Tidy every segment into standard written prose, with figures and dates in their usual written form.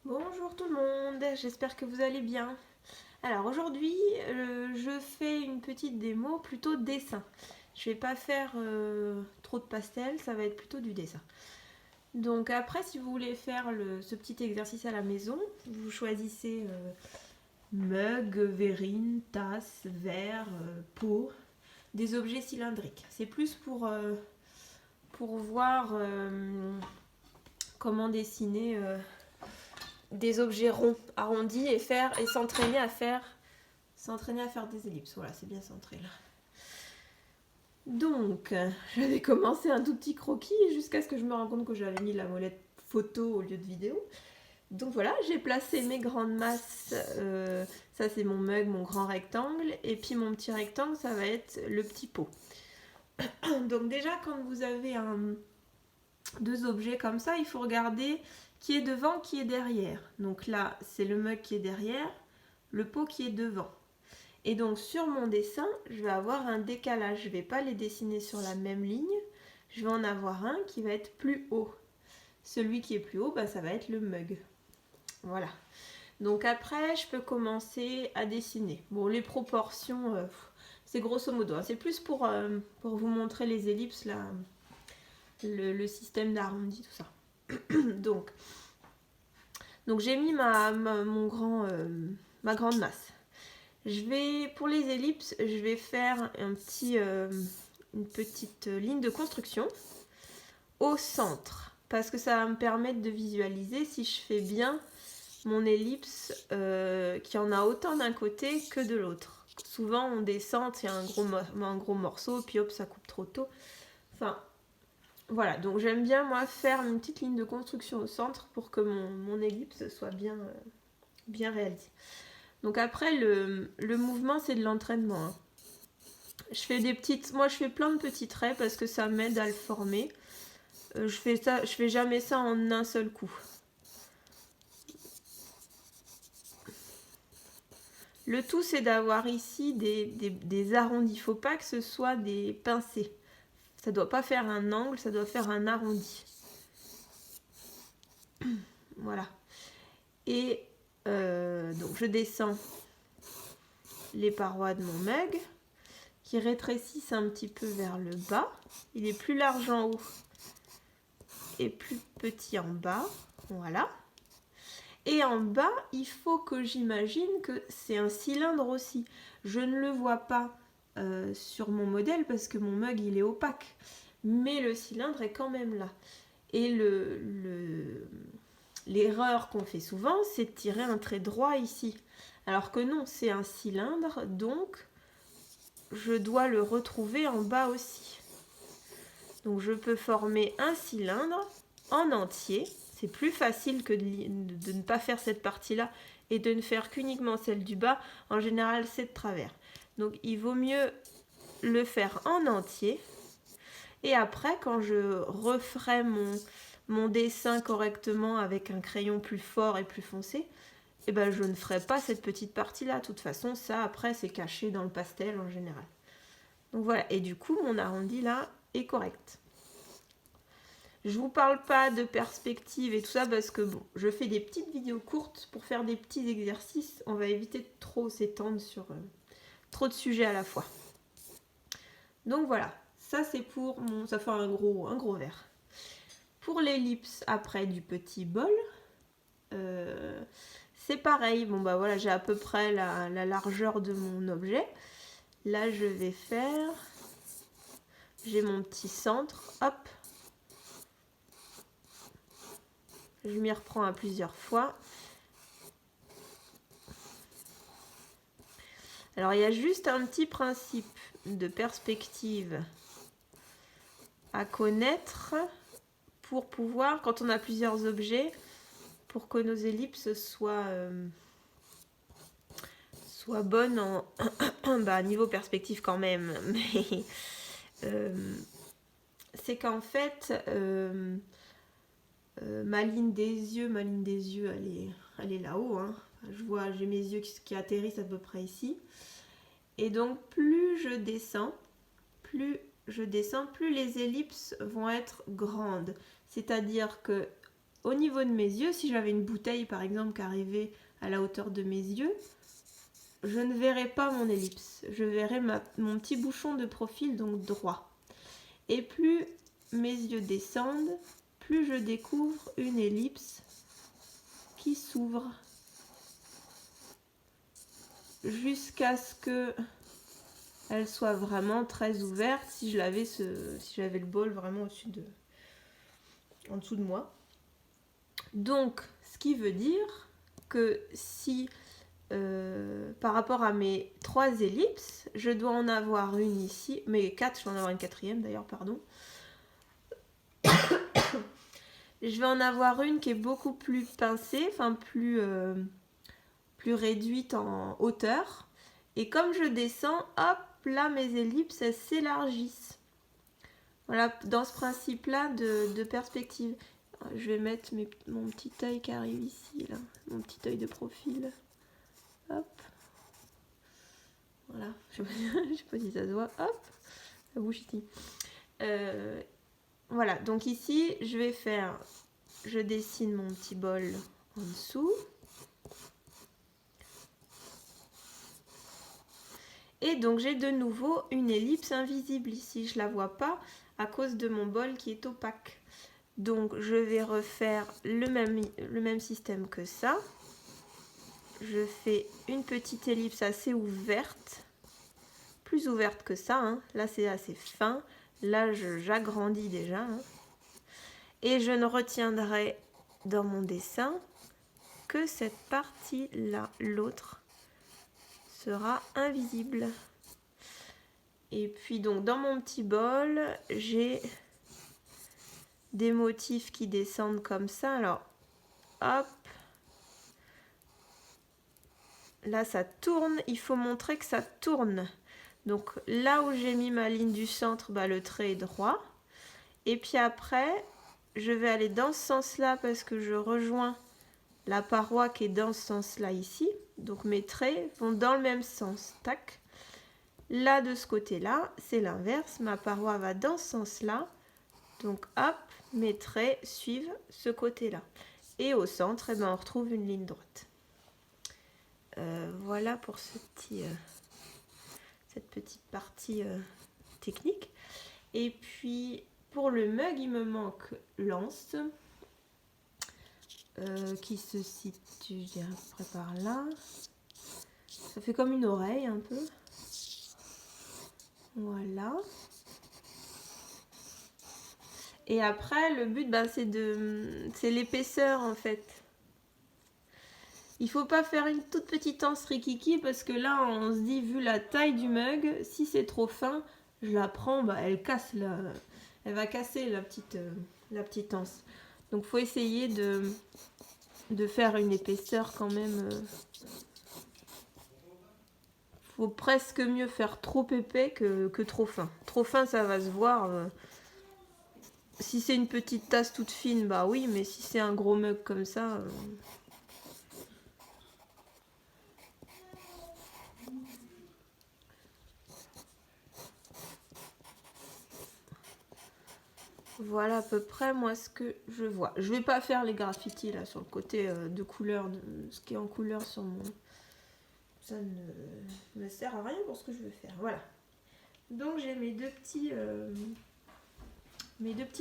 Bonjour tout le monde, j'espère que vous allez bien. Alors aujourd'hui, je fais une petite démo plutôt dessin. Je vais pas faire trop de pastel, ça va être plutôt du dessin. Donc après, si vous voulez faire ce petit exercice à la maison, vous choisissez mug, verrine, tasse, verre, pot, des objets cylindriques. C'est plus pour voir comment dessiner des objets ronds, arrondis et s'entraîner à faire des ellipses. Voilà, c'est bien centré là. Donc, j'avais commencé un tout petit croquis jusqu'à ce que je me rende compte que j'avais mis la molette photo au lieu de vidéo. Donc voilà, j'ai placé mes grandes masses. Ça, c'est mon mug, mon grand rectangle. Et puis mon petit rectangle, ça va être le petit pot. Donc déjà, quand vous avez deux objets comme ça, il faut regarder qui est devant, qui est derrière. Donc là, c'est le mug qui est derrière, le pot qui est devant. Et donc sur mon dessin, je vais avoir un décalage. Je ne vais pas les dessiner sur la même ligne. Je vais en avoir un qui va être plus haut. Celui qui est plus haut, ça va être le mug. Voilà. Donc après, je peux commencer à dessiner. Bon, les proportions, c'est grosso modo. C'est plus pour vous montrer les ellipses, là, le système d'arrondi, tout ça. donc, donc j'ai mis ma grande masse. Pour les ellipses, je vais faire une petite ligne de construction au centre. Parce que ça va me permettre de visualiser si je fais bien mon ellipse qui en a autant d'un côté que de l'autre. Souvent on descend, il y a un gros morceau, puis hop, ça coupe trop tôt. Enfin, voilà, donc j'aime bien moi faire une petite ligne de construction au centre pour que mon ellipse soit bien réalisée. Donc après, le mouvement, c'est de l'entraînement. Hein. Je fais plein de petits traits parce que ça m'aide à le former. Je fais jamais ça en un seul coup. Le tout, c'est d'avoir ici des arrondis. Il ne faut pas que ce soit des pincées. Ça ne doit pas faire un angle, ça doit faire un arrondi. Voilà. Et donc je descends les parois de mon mug qui rétrécissent un petit peu vers le bas. Il est plus large en haut et plus petit en bas. Voilà. Et en bas, il faut que j'imagine que c'est un cylindre aussi. Je ne le vois pas sur mon modèle parce que mon mug il est opaque. Mais le cylindre est quand même là. Et l'erreur qu'on fait souvent, c'est de tirer un trait droit ici. Alors que non, c'est un cylindre, donc je dois le retrouver en bas aussi. Donc je peux former un cylindre en entier. C'est plus facile que de ne pas faire cette partie-là et de ne faire qu'uniquement celle du bas. En général, c'est de travers. Donc il vaut mieux le faire en entier. Et après, quand je referai mon dessin correctement avec un crayon plus fort et plus foncé, je ne ferai pas cette petite partie-là. De toute façon, ça, après, c'est caché dans le pastel en général. Donc voilà, et du coup, mon arrondi là est correct. Je vous parle pas de perspective et tout ça parce que bon, je fais des petites vidéos courtes pour faire des petits exercices. On va éviter de trop s'étendre sur trop de sujets à la fois. Donc voilà, ça c'est pour ça fait un gros verre. Pour l'ellipse après du petit bol, c'est pareil. Bon bah voilà, j'ai à peu près la largeur de mon objet. Là je vais faire, j'ai mon petit centre, hop. Je m'y reprends à plusieurs fois. Alors il y a juste un petit principe de perspective à connaître pour pouvoir, quand on a plusieurs objets, pour que nos ellipses soient bonnes en niveau perspective quand même. Mais c'est qu'en fait, ma ligne des yeux, elle est là-haut. Hein. Je vois, j'ai mes yeux qui atterrissent à peu près ici. Et donc plus je descends, plus les ellipses vont être grandes. C'est-à-dire que au niveau de mes yeux, si j'avais une bouteille par exemple qui arrivait à la hauteur de mes yeux, je ne verrais pas mon ellipse. Je verrais mon petit bouchon de profil, donc droit. Et plus mes yeux descendent, plus je découvre une ellipse qui s'ouvre jusqu'à ce que elle soit vraiment très ouverte si j'avais le bol vraiment en dessous de moi. Donc, ce qui veut dire que si par rapport à mes 3 ellipses, je dois en avoir une ici, mais 4, je vais en avoir une quatrième d'ailleurs, pardon. Je vais en avoir une qui est beaucoup plus pincée, enfin plus réduite en hauteur. Et comme je descends, hop, là mes ellipses, elles s'élargissent. Voilà, dans ce principe-là de perspective. Je vais mettre mon petit œil qui arrive ici, là. Mon petit œil de profil. Hop. Voilà, je sais pas si ça se voit. Hop, la bouche ici. Voilà, donc ici, je dessine mon petit bol en dessous. Et donc j'ai de nouveau une ellipse invisible ici, je ne la vois pas à cause de mon bol qui est opaque. Donc je vais refaire le même système que ça. Je fais une petite ellipse assez ouverte, plus ouverte que ça, hein. Là c'est assez fin, là j'agrandis déjà. Hein. Et je ne retiendrai dans mon dessin que cette partie-là, l'autre sera invisible. Et puis donc dans mon petit bol, j'ai des motifs qui descendent comme ça. Alors, hop. Là, ça tourne. Il faut montrer que ça tourne. Donc là où j'ai mis ma ligne du centre, bah, le trait est droit. Et puis après, je vais aller dans ce sens-là parce que je rejoins la paroi qui est dans ce sens-là ici. Donc mes traits vont dans le même sens. Tac. Là, de ce côté-là, c'est l'inverse. Ma paroi va dans ce sens-là. Donc hop, mes traits suivent ce côté-là. Et au centre, eh ben, on retrouve une ligne droite. Voilà pour cette petite partie technique. Et puis pour le mug, il me manque l'anse qui se situe, je dirais à peu près par là. Ça fait comme une oreille un peu. Voilà. Et après, le but, ben, c'est l'épaisseur en fait. Il faut pas faire une toute petite anse rikiki parce que là, on se dit, vu la taille du mug, si c'est trop fin, je la prends, bah, elle va casser la petite anse. Donc, faut essayer de faire une épaisseur quand même. Faut presque mieux faire trop épais que trop fin. Trop fin, ça va se voir. Si c'est une petite tasse toute fine, bah oui, mais si c'est un gros mug comme ça... Voilà à peu près moi ce que je vois. Je vais pas faire les graffitis là sur le côté de couleur, ce qui est en couleur sur mon... Ça ne me sert à rien pour ce que je veux faire. Voilà. Donc j'ai mes deux petits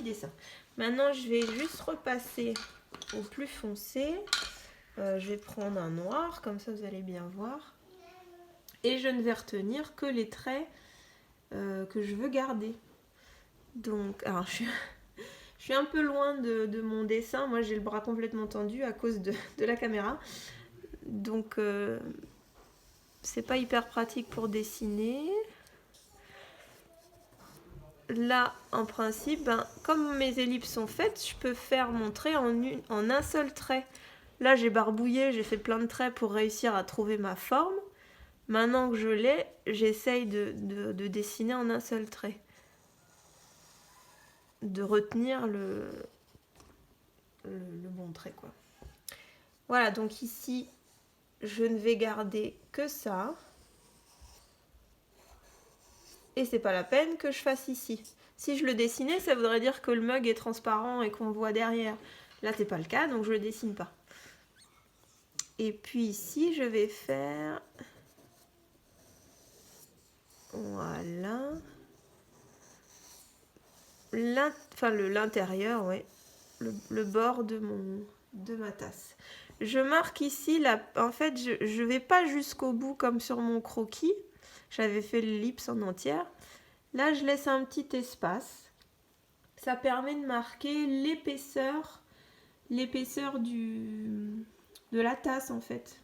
dessins. Maintenant je vais juste repasser au plus foncé. Je vais prendre un noir, comme ça vous allez bien voir. Et je ne vais retenir que les traits que je veux garder. Donc, alors je suis un peu loin de mon dessin. Moi, j'ai le bras complètement tendu à cause de la caméra. Donc, c'est pas hyper pratique pour dessiner. Là, en principe, ben, comme mes ellipses sont faites, je peux faire mon trait en un seul trait. Là, j'ai barbouillé, j'ai fait plein de traits pour réussir à trouver ma forme. Maintenant que je l'ai, j'essaye de dessiner en un seul trait. De retenir le bon trait, quoi. Voilà, donc ici, je ne vais garder que ça. Et c'est pas la peine que je fasse ici. Si je le dessinais, ça voudrait dire que le mug est transparent et qu'on voit derrière. Là, c'est pas le cas, donc je le dessine pas. Et puis ici, je vais faire... Voilà. L'intérieur, ouais. Le bord de ma tasse. Je marque ici, en fait, je vais pas jusqu'au bout comme sur mon croquis. J'avais fait l'ellipse en entière. Là, je laisse un petit espace. Ça permet de marquer l'épaisseur de la tasse, en fait.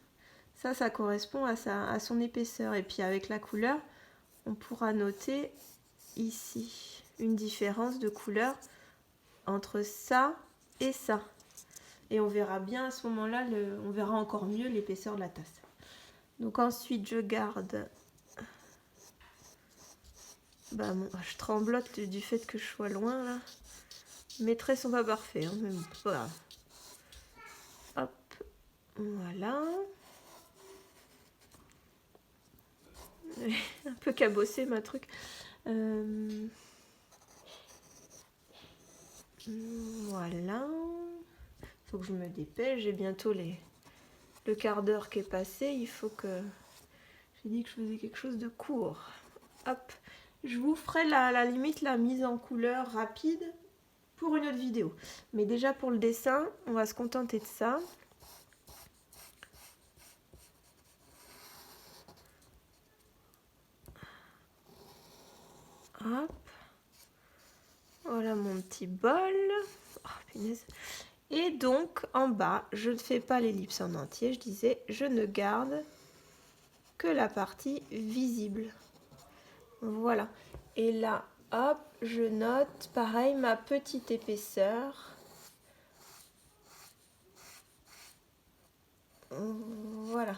Ça correspond à son épaisseur. Et puis avec la couleur, on pourra noter ici une différence de couleur entre ça et ça. Et on verra bien à ce moment-là, on verra encore mieux l'épaisseur de la tasse. Donc ensuite, je garde... je tremblote du fait que je sois loin, là. Mes traits sont pas parfaits, hein, mais voilà. Hop, voilà. Un peu cabossé, ma truc. Voilà. Faut que je me dépêche, j'ai bientôt le quart d'heure qui est passé. Il faut que... J'ai dit que je faisais quelque chose de court. Hop. Je vous ferai la limite la mise en couleur rapide pour une autre vidéo. Mais déjà pour le dessin, on va se contenter de ça. Hop. Voilà mon petit bol. Oh, punaise. Et donc en bas, je ne fais pas l'ellipse en entier. Je disais, je ne garde que la partie visible. Voilà. Et là, hop, je note pareil ma petite épaisseur. Voilà.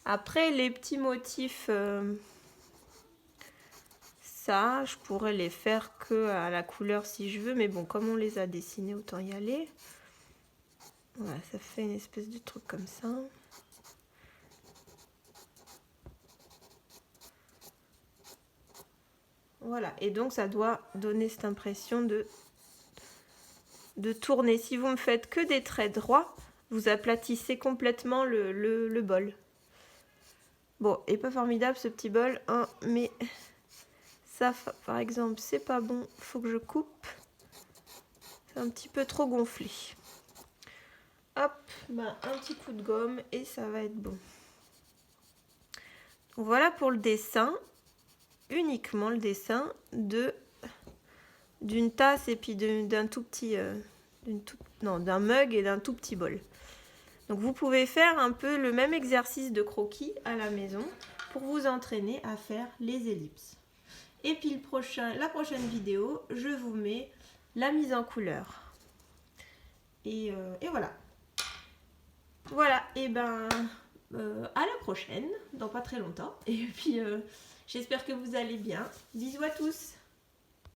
Après, les petits motifs, ça, je pourrais les faire que à la couleur si je veux. Mais bon, comme on les a dessinés, autant y aller. Voilà, ça fait une espèce de truc comme ça. Voilà, et donc ça doit donner cette impression de tourner. Si vous me faites que des traits droits, vous aplatissez complètement le bol. Bon, et pas formidable ce petit bol, hein, mais ça, par exemple, c'est pas bon, faut que je coupe. C'est un petit peu trop gonflé. Hop, un petit coup de gomme et ça va être bon. Donc voilà pour le dessin, uniquement le dessin d'une tasse et puis d'un tout petit, d'un mug et d'un tout petit bol. Donc vous pouvez faire un peu le même exercice de croquis à la maison pour vous entraîner à faire les ellipses. Et puis la prochaine vidéo, je vous mets la mise en couleur. Et voilà. Voilà, et à la prochaine, dans pas très longtemps. Et puis j'espère que vous allez bien. Bisous à tous.